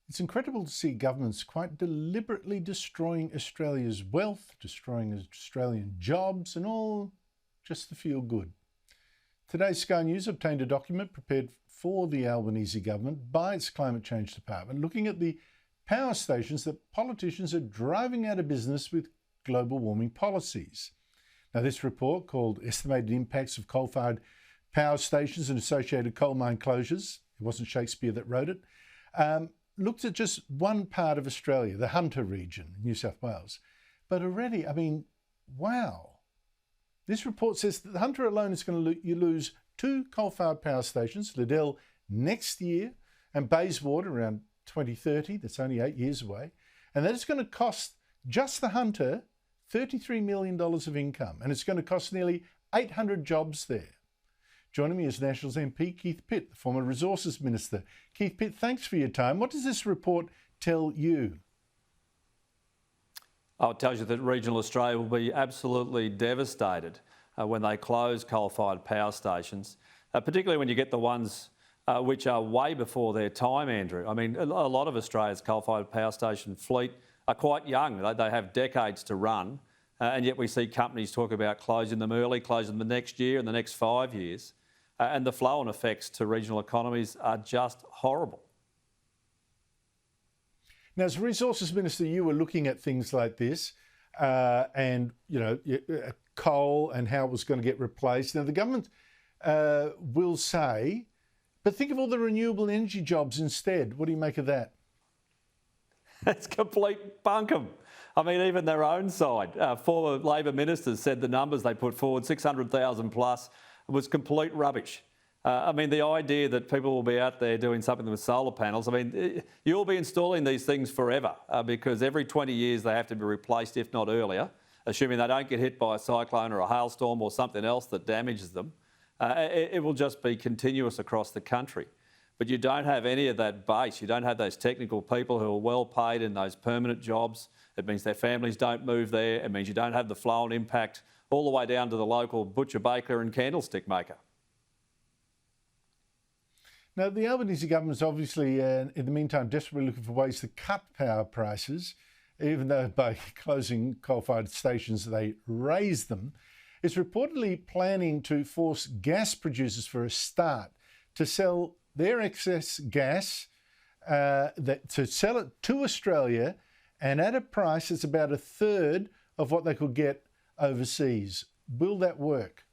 It's incredible to see governments quite deliberately destroying Australia's wealth, destroying Australian jobs, and all just to feel good. Today's Sky News obtained a document prepared for the Albanese government by its Climate Change Department, looking at the power stations that politicians are driving out of business with global warming policies. Now, this report, called Estimated Impacts of Coal-Fired Power Stations and Associated Coal Mine Closures, it wasn't Shakespeare that wrote it, looked at just one part of Australia, the Hunter region, New South Wales. But already, wow. This report says that the Hunter alone is going to lose 2 coal-fired power stations, Liddell next year and Bayswater around 2030, that's only 8 years away. And that is going to cost just the Hunter $33 million of income. And it's going to cost nearly 800 jobs there. Joining me is Nationals MP Keith Pitt, the former Resources Minister. Keith Pitt, thanks for your time. What does this report tell you? Oh, it tells you that regional Australia will be absolutely devastated when they close coal-fired power stations, particularly when you get the ones which are way before their time, Andrew. I mean, a lot of Australia's coal-fired power station fleet are quite young. They have decades to run, and yet we see companies talk about closing them early, closing them the next year and the next 5 years. And the flow-on effects to regional economies are just horrible. Now, as Resources Minister, you were looking at things like this and, coal and how it was going to get replaced. Now, the government will say, but think of all the renewable energy jobs instead. What do you make of that? It's complete bunkum. I mean, even their own side, former Labor ministers said the numbers they put forward, 600,000 plus, was complete rubbish. The idea that people will be out there doing something with solar panels, you'll be installing these things forever because every 20 years they have to be replaced, if not earlier, assuming they don't get hit by a cyclone or a hailstorm or something else that damages them. It will just be continuous across the country. But you don't have any of that base. You don't have those technical people who are well paid in those permanent jobs. It means their families don't move there. It means you don't have the flow-on impact all the way down to the local butcher, baker and candlestick maker. Now, the Albanese government is obviously, in the meantime, desperately looking for ways to cut power prices, even though by closing coal-fired stations they raise them. It's reportedly planning to force gas producers, for a start, to sell their excess gas, to sell it to Australia and at a price that's about a third of what they could get overseas. Will that work?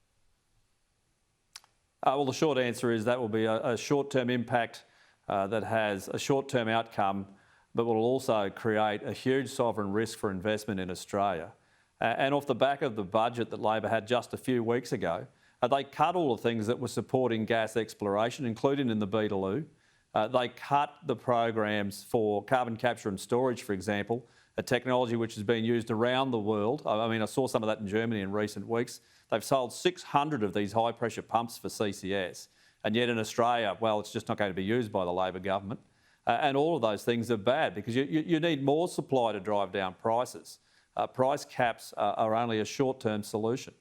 Well, the short answer is that will be a short-term impact that has a short-term outcome, but will also create a huge sovereign risk for investment in Australia. And off the back of the budget that Labor had just a few weeks ago, they cut all the things that were supporting gas exploration, including in the Beetaloo. They cut the programs for carbon capture and storage, for example, a technology which has been used around the world. I saw some of that in Germany in recent weeks. They've sold 600 of these high-pressure pumps for CCS, and yet in Australia, well, it's just not going to be used by the Labor government. And all of those things are bad because you need more supply to drive down prices. Price caps are only a short-term solution.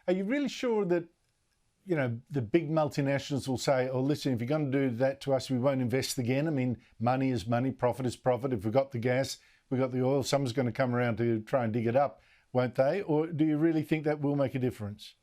Are you really sure that, the big multinationals will say, oh, listen, if you're going to do that to us, we won't invest again? Money is money, profit is profit. If we've got the gas, we've got the oil, someone's going to come around to try and dig it up, won't they? Or do you really think that will make a difference?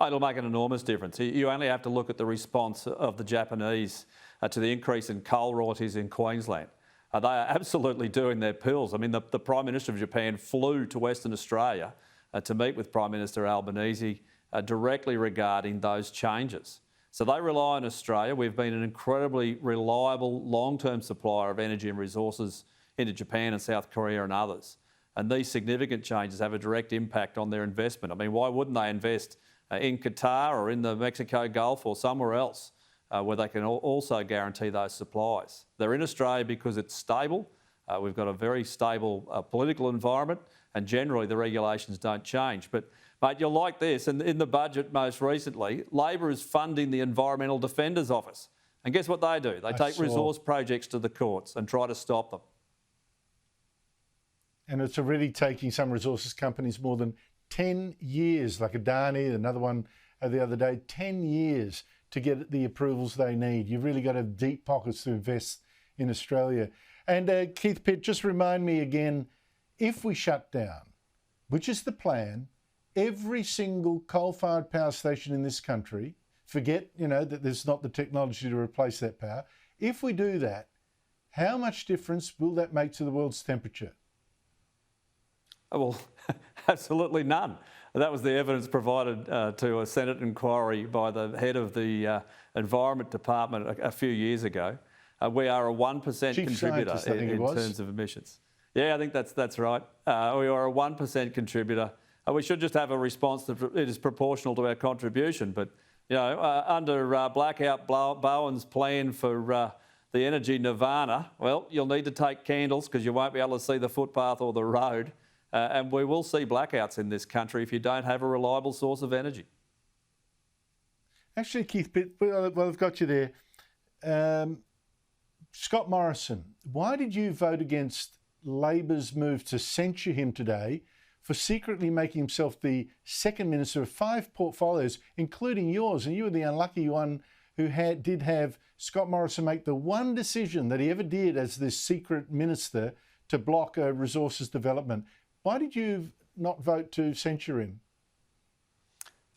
It'll make an enormous difference. You only have to look at the response of the Japanese to the increase in coal royalties in Queensland. They are absolutely doing their pills. The Prime Minister of Japan flew to Western Australia to meet with Prime Minister Albanese directly regarding those changes. So they rely on Australia. We've been an incredibly reliable long-term supplier of energy and resources into Japan and South Korea and others. And these significant changes have a direct impact on their investment. Why wouldn't they invest in Qatar or in the Mexico Gulf or somewhere else where they can also guarantee those supplies? They're in Australia because it's stable. We've got a very stable political environment, and generally the regulations don't change. But mate, you'll like this. In the budget most recently, Labor is funding the Environmental Defenders Office. And guess what they do? They take resource projects to the courts and try to stop them. And it's already taking some resources companies more than 10 years, like Adani, another one the other day, 10 years to get the approvals they need. You've really got to have deep pockets to invest in Australia. And Keith Pitt, just remind me again, if we shut down, which is the plan, every single coal-fired power station in this country, forget, that there's not the technology to replace that power. If we do that, how much difference will that make to the world's temperature? Well, absolutely none. That was the evidence provided to a Senate inquiry by the head of the Environment Department a few years ago. We are a 1% contributor in terms of emissions. Yeah, I think that's right. We are a 1% contributor. We should just have a response that it is proportional to our contribution. But, under Blackout Bowen's plan for the energy nirvana, well, you'll need to take candles because you won't be able to see the footpath or the road. And we will see blackouts in this country if you don't have a reliable source of energy. Actually, Keith Pitt, well, I've got you there. Scott Morrison, why did you vote against Labor's move to censure him today for secretly making himself the second minister of 5 portfolios, including yours? And you were the unlucky one who did have Scott Morrison make the one decision that he ever did as this secret minister to block resources development. Why did you not vote to censure him?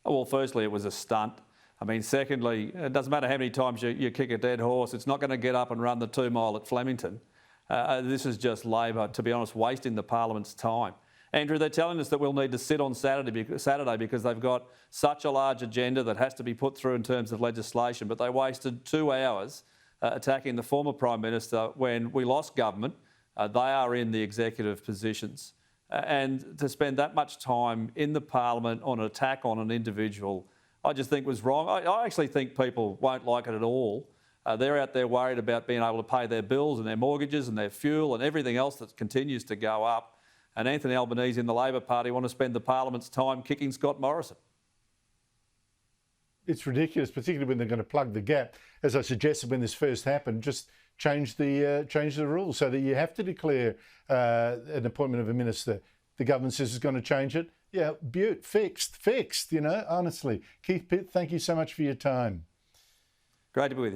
Well, firstly, it was a stunt. I mean, secondly, it doesn't matter how many times you kick a dead horse, it's not going to get up and run the 2 mile at Flemington. This is just Labor, to be honest, wasting the Parliament's time. Andrew, they're telling us that we'll need to sit on Saturday because they've got such a large agenda that has to be put through in terms of legislation, but they wasted 2 hours attacking the former Prime Minister when we lost government. They are in the executive positions. And to spend that much time in the Parliament on an attack on an individual, I just think was wrong. I actually think people won't like it at all. They're out there worried about being able to pay their bills and their mortgages and their fuel and everything else that continues to go up. And Anthony Albanese and the Labor Party want to spend the Parliament's time kicking Scott Morrison. It's ridiculous, particularly when they're going to plug the gap. As I suggested when this first happened, just change the rules so that you have to declare an appointment of a minister. The government says it's going to change it. Yeah, fixed, honestly. Keith Pitt, thank you so much for your time. Great to be with you.